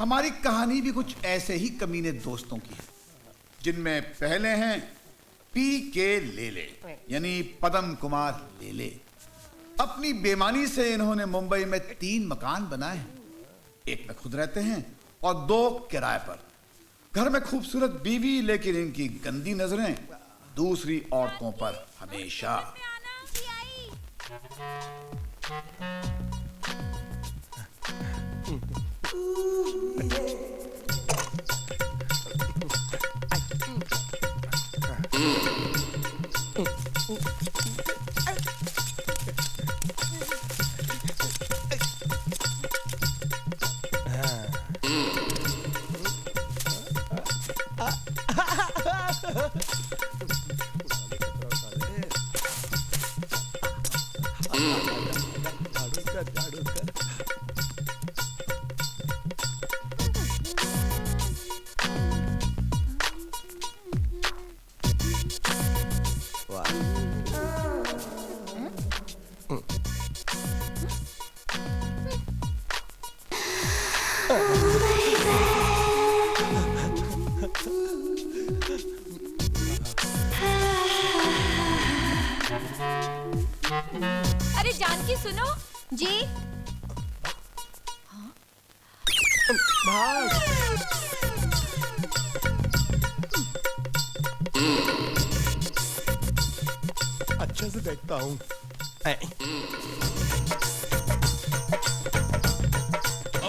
हमारी कहानी भी कुछ ऐसे ही कमीने दोस्तों की है, जिनमें पहले हैं पी.के. लेले यानी पदम कुमार लेले। अपनी बेईमानी से इन्होंने मुंबई में 3 मकान बनाए हैं। एक में खुद रहते हैं और 2 किराए पर। घर में खूबसूरत बीवी, लेकिन इनकी गंदी नजरें दूसरी औरतों पर हमेशा। अरे जानकी सुनो जी। अच्छा से देखता हूँ।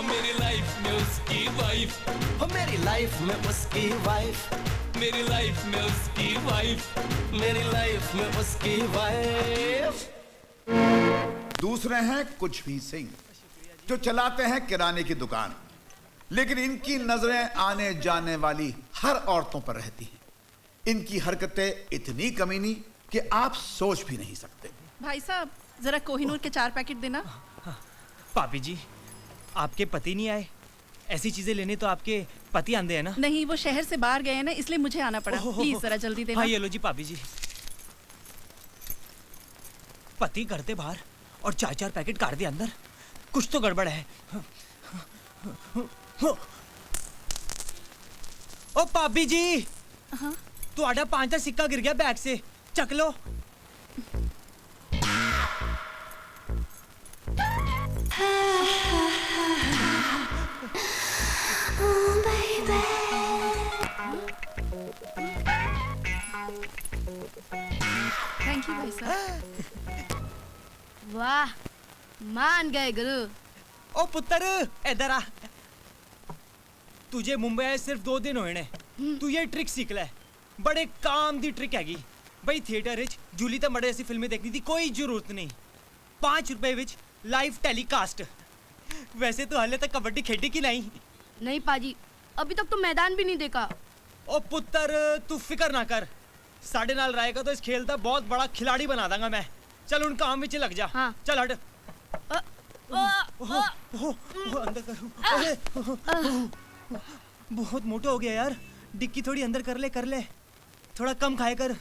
मेरी लाइफ में उसकी वाइफ, मेरी लाइफ में उसकी वाइफ, मेरी लाइफ में उसकी वाइफ, मेरी लाइफ में उसकी वाइफ। दूसरे हैं कुछ भी सिंह, जो चलाते हैं किराने की दुकान, लेकिन इनकी नजरें आने जाने वाली हर औरतों पर रहती हैं। इनकी हरकतें इतनी कमीनी कि आप सोच भी नहीं सकते। भाई साहब, जरा कोहिनूर के 4 पैकेट देना। पापी जी, आपके पति नहीं आए? ऐसी चीजें लेने तो आपके पति आंदे हैं ना? नहीं, वो शहर से बाहर गए हैं ना, इसलिए मुझे आना पड़ा। प्लीज जरा जल्दी देना। हाँ, ये लो जी पापी जी। पति करते बाहर और 4 पैकेट काट दे अंदर। कुछ तो गड़बड़ है। ओ पापी जी, तो आधा 5 का सिक्का गिर गया बैग से, चक लो। थैंक यू भाई साहब। वाह, मान गए गुरु। ओ पुत्र, इधर आ। तुझे मुंबई आए सिर्फ 2 दिन होए ने। तू ये ट्रिक सीख ले, बड़े काम दी ट्रिक हैगी। भाई थिएटर विच जूली ते मड़े ऐसी फिल्में देखनी थी, कोई जरूरत नहीं। 5 रुपए विच लाइव टेलीकास्ट। वैसे तो हाले तक कबड्डी खेडी की नहीं? नहीं पाजी, अभी तक तो मैदान भी नहीं देखा। ओ पुत्र, तू फिक्र ना कर, साढ़े नाल रहेगा तो इस खेल का बहुत बड़ा खिलाड़ी बना दूंगा मैं। चल उन काम में लग जा। हाँ। चल हट। अंदर कर। बहुत मोटा हो गया यार, डिक्की थोड़ी अंदर कर ले, थोड़ा कम खाए कर।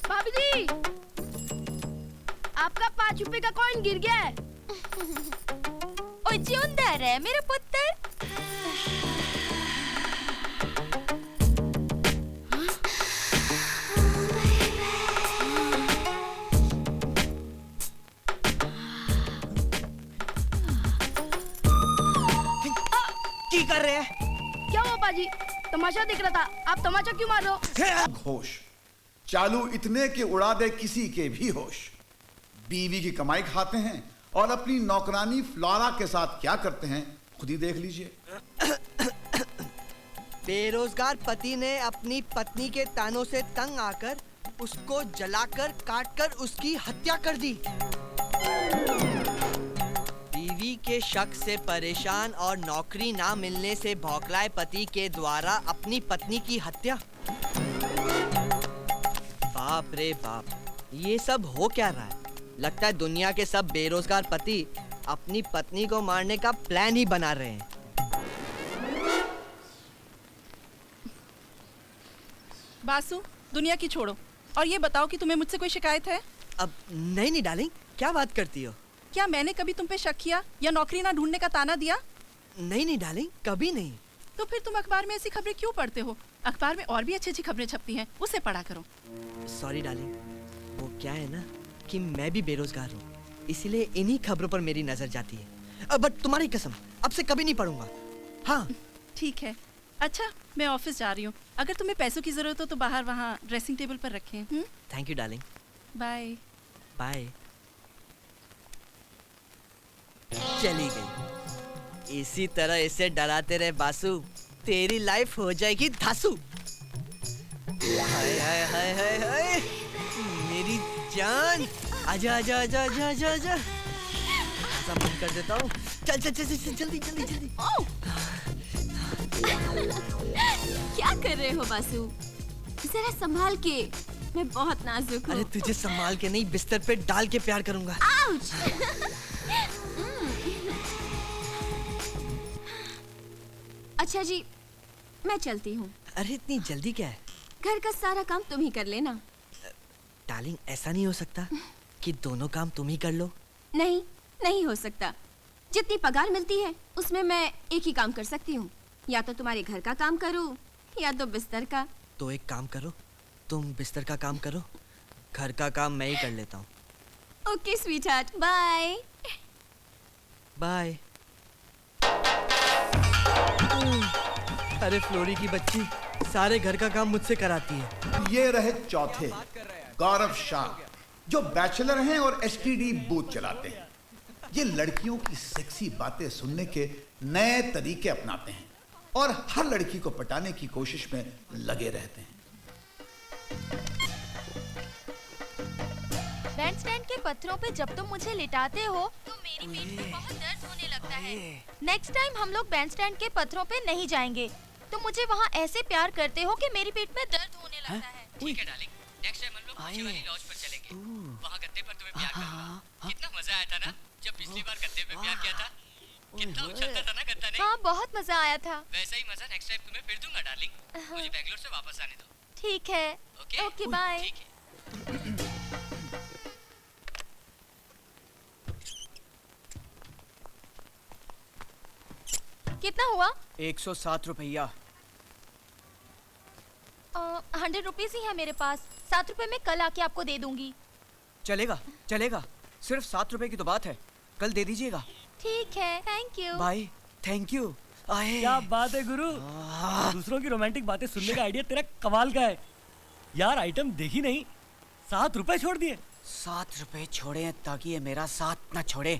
भाभी जी, आपका 5 रुपए का कॉइन गिर गया है। ओ जिंदा रहे मेरा पुत्र। की कर रहे हैं? क्या हुआ पाजी? तमाशा देख रहा था। आप तमाशा क्यों मार रहे हो? होश चालू इतने के उड़ा दे किसी के भी होश। बीवी की कमाई खाते हैं और अपनी नौकरानी फ्लोरा के साथ क्या करते हैं खुद ही देख लीजिए। बेरोजगार पति ने अपनी पत्नी के तानों से तंग आकर उसको जलाकर काटकर उसकी हत्या कर दी। बीवी के शक से परेशान और नौकरी ना मिलने से भौखलाए पति के द्वारा अपनी पत्नी की हत्या। बाप रे बाप, ये सब हो क्या रहा है? लगता है दुनिया के सब बेरोजगार पति अपनी पत्नी को मारने का प्लान ही बना रहे हैं। बासु, दुनिया की छोड़ो और ये बताओ कि तुम्हें मुझसे कोई शिकायत है? अब नहीं डार्लिंग, क्या बात करती हो? क्या मैंने कभी तुम पे शक किया या नौकरी ना ढूंढने का ताना दिया? नहीं डार्लिंग, कभी नहीं। तो फिर तुम अखबार में ऐसी खबरें क्यों पढ़ते हो? अखबार में और भी अच्छी अच्छी खबरें छपती हैं, उसे पढ़ा करो। सॉरी डार्लिंग, वो क्या है ना कि मैं भी बेरोजगार हूँ, इसीलिए इन्हीं खबरों पर मेरी नजर जाती है। बट तुम्हारी कसम, अब से कभी नहीं पढ़ूंगा। हाँ ठीक है। अच्छा, मैं ऑफिस जा रही हूँ। अगर तुम्हें पैसों की जरूरत हो तो बाहर वहाँ ड्रेसिंग टेबल पर रखें। Thank you darling. Bye. Bye. चली गई। इसी तरह इसे डराते रहे बासु, तेरी लाइफ हो जाएगी धासु। हाय हाय हाय हाय हाय, मेरी जान, आजा आजा आजा आजा आजा आजा। ऐसा मन कर देता हूँ। चल चल चल चल जल्दी जल्दी जल्दी। क्या कर रहे हो बासु? जरा संभाल के, मैं बहुत नाजुक हूँ। अरे तुझे संभाल के नहीं, बिस्तर पे डाल के प्यार करूंगा। आउच! अच्छा जी, मैं चलती हूँ। अरे इतनी जल्दी क्या है? घर का सारा काम तुम ही कर लेना। डार्लिंग, ऐसा नहीं हो सकता कि दोनों काम तुम ही कर लो। नहीं, नहीं हो सकता। जितनी पगार मिलती है उसमें मैं एक ही काम कर सकती हूँ। या तो तुम्हारे घर का काम करूँ या तो बिस्तर का। तो एक काम करो, तुम बिस्तर का काम करो, घर का काम मैं ही कर लेता हूँ। Okay sweetheart, bye. बाय। अरे फ्लोरी की बच्ची सारे घर का काम मुझसे कराती है। ये रहे चौथे, गौरव शाह, जो बैचलर हैं और एसटीडी बूथ चलाते हैं। ये लड़कियों की सेक्सी बातें सुनने के नए तरीके अपनाते हैं और हर लड़की को पटाने की कोशिश में लगे रहते हैं। बैंड स्टैंड के पत्थरों पे जब तुम मुझे लिटाते हो तो मेरी पीठ में बहुत दर्द होने लगता है। नेक्स्ट टाइम हम लोग बैंड स्टैंड के पत्थरों पे नहीं जाएंगे। तुम मुझे वहाँ ऐसे प्यार करते हो कि मेरी पीठ में दर्द होने लगता है। ठीक है डार्लिंग, नेक्स्ट टाइम हम लोग ऊंची वाली लॉज पर चलेंगे। वहाँ गद्दे पर तुम्हें प्यार करूंगा। कितना मजा आया था ना जब पिछली बार गद्दे पे प्यार किया था। कितना उछलता था ना गद्दा ने। हाँ, बहुत मजा आया था। वैसा ही मजा नेक्स्ट टाइम तुम्हें फिर दूंगा डार्लिंग। मुझे बैंगलोर से वापस आने दो। ठीक है। ओके? Okay, bye. ठीक है। कितना हुआ? 107 रुपया। 100 रुपीज ही है मेरे पास। 7 रुपए में कल आके आपको दे दूंगी। चलेगा चलेगा, सिर्फ 7 रुपए की तो बात है, कल दे दीजिएगा। ठीक है, thank you. Bye, thank you. आए। क्या बात है गुरु, दूसरों की रोमांटिक बातें सुनने का आइडिया तेरा कमाल का है यार। आइटम देखी नहीं, 7 रुपए छोड़ दिए। 7 रुपए छोड़े हैं ताकि ये मेरा साथ ना छोड़े।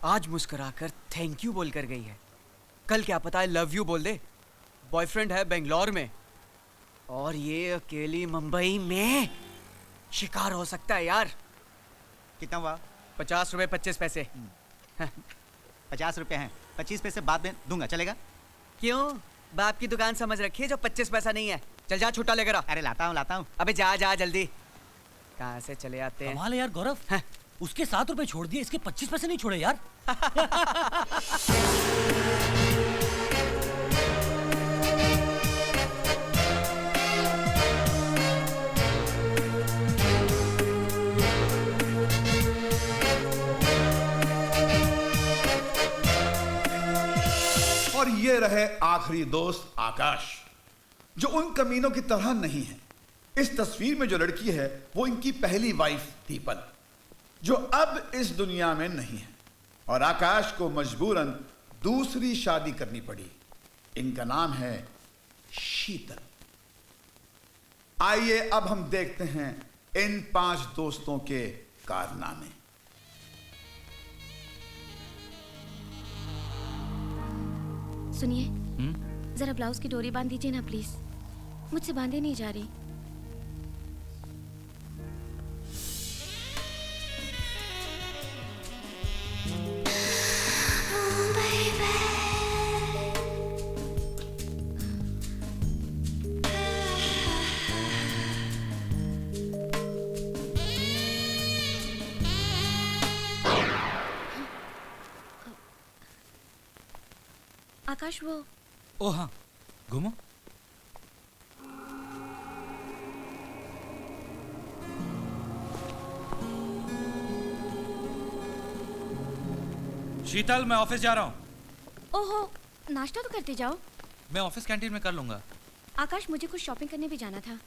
आज मुस्कुराकर थैंक यू बोल कर गई है, कल क्या पता है लव यू बोल दे। बॉयफ्रेंड है बेंगलोर में और ये अकेली मुंबई में। शिकार हो सकता है यार। कितना हुआ? 50 रुपए 25 पैसे। 50 रुपए हैं, 25 पैसे बाद में दूंगा, चलेगा? क्यों? बाप की दुकान समझ रखी है जो 25 पैसा नहीं है। चल जा छुट्टा लेकर आ। अरे लाता हूँ। अबे जा जा जल्दी। कहाँ से चले आते हैं? कमाल है यार गौरव, उसके 7 रुपए छोड़ दिए, इसके 25 पैसे नहीं छोड़े यार। और ये रहे आखिरी दोस्त आकाश, जो उन कमीनों की तरह नहीं है। इस तस्वीर में जो लड़की है वो इनकी पहली वाइफ दीपल, जो अब इस दुनिया में नहीं है, और आकाश को मजबूरन दूसरी शादी करनी पड़ी। इनका नाम है शीतल। आइए अब हम देखते हैं इन 5 दोस्तों के कारनामे। सुनिए, जरा ब्लाउज की डोरी बांध दीजिए ना प्लीज, मुझसे बांधे नहीं जा रही। आकाश, वो ओ हाँ, घूमो। शीतल, मैं ऑफिस जा रहा हूँ। ओहो, नाश्ता तो करते जाओ। मैं ऑफिस कैंटीन में कर लूंगा। आकाश, मुझे कुछ शॉपिंग करने भी जाना था।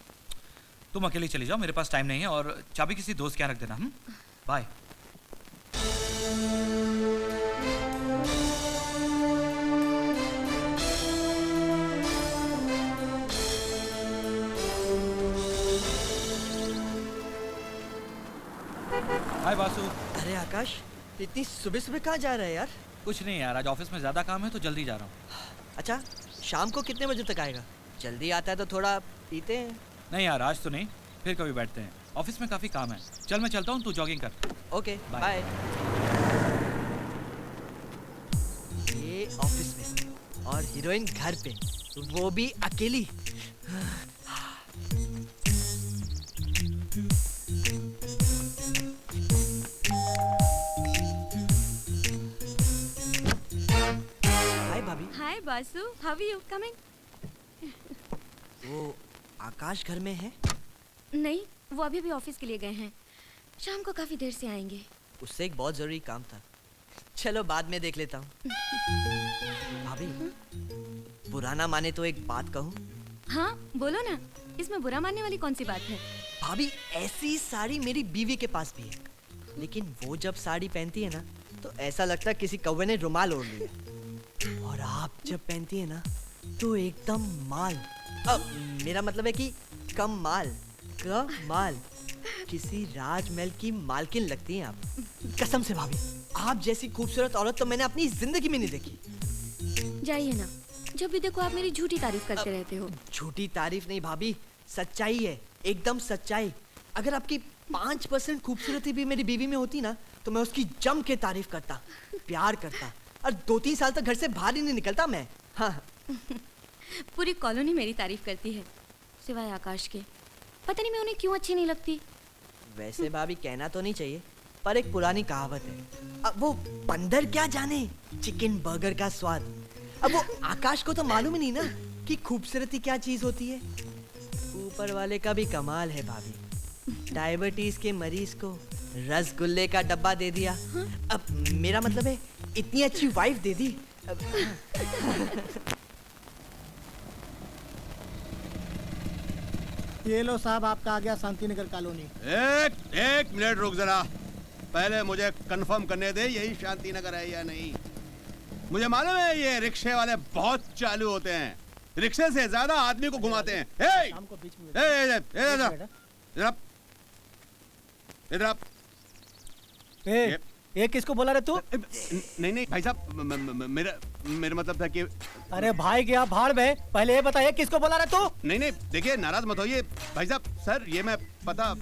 तुम अकेली चली जाओ, मेरे पास टाइम नहीं है, और चाबी किसी दोस्त के यहाँ रख देना। बाय। हाय बासु। अरे आकाश, इतनी सुबह सुबह कहाँ जा रहा है यार? कुछ नहीं यार, आज ऑफिस में ज्यादा काम है तो जल्दी जा रहा हूँ। अच्छा, शाम को कितने बजे तक आएगा? जल्दी आता है तो थोड़ा पीते हैं। नहीं यार, आज तो नहीं, फिर कभी बैठते हैं। ऑफिस में काफी काम है। चल मैं चलता हूँ, तू जॉगिंग कर। Okay bye. ये ऑफिस में और हीरोइन घर पे, वो भी अकेली। हाय भाभी। Hi Basu, how are you? Coming. वो आकाश घर में है? नहीं, वो अभी भी ऑफिस के लिए गए हैं। शाम को काफी देर से आएंगे। उससे एक बहुत जरूरी काम था। चलो बाद में देख लेता हूँ। भाभी, पुराना माने तो एक बात कहूँ? हाँ बोलो ना, इसमें बुरा मानने वाली कौन सी बात है? भाभी, ऐसी साड़ी मेरी बीवी के पास भी है, लेकिन वो जब साड़ी पहनती है ना तो ऐसा लगता है किसी कौवे ने रुमाल ओढ़ लिया। और आप जब पहनती है ना तो एकदम माल, अब मेरा मतलब है कि कम माल, कमाल, किसी राजमहल की मालकिन लगती हैं आप। कसम से भाभी, आप जैसी खूबसूरत औरत तो मैंने अपनी जिंदगी में नहीं देखी। जाइए ना, जब भी देखो आप मेरी झूठी तारीफ करते रहते हो। झूठी तारीफ नहीं भाभी, सच्चाई है, एकदम सच्चाई। अगर आपकी 5% खूबसूरती भी मेरी बीवी में होती ना तो मैं उसकी जम के तारीफ करता, प्यार करता, और 2-3 साल तक घर से बाहर ही नहीं निकलता मैं। हाँ। पूरी कॉलोनी मेरी तारीफ करती है, सिवाय आकाश के। पता नहीं मैं उन्हें क्यों अच्छी नहीं लगती। वैसे भाभी, कहना तो नहीं चाहिए, पर एक पुरानी कहावत है, अब वो बंदर क्या जाने चिकन बर्गर का स्वाद। अब वो आकाश को तो मालूम ही नहीं ना कि खूबसूरती क्या चीज होती है। ऊपर वाले का भी कमाल है भाभी, डायबिटीज के मरीज को रसगुल्ले का डब्बा दे दिया। अब मेरा मतलब है इतनी अच्छी वाइफ दे दी। ये लो साहब, आपका आ गया शांतिनगर कॉलोनी। एक मिनट रुक जरा, पहले मुझे कंफर्म करने दे यही शांतिनगर है या नहीं। मुझे मालूम है ये रिक्शे वाले बहुत चालू होते हैं, रिक्शे से ज्यादा आदमी को घुमाते हैं। ये किसको बोला रे तू? नहीं भाई साहब, मेरा मतलब था कि अरे भाई गया भाड़ में, पहले ये बता ये किसको बोला रे तू? नहीं देखिए, नाराज मत होइए भाई साहब। सर, ये मैं पता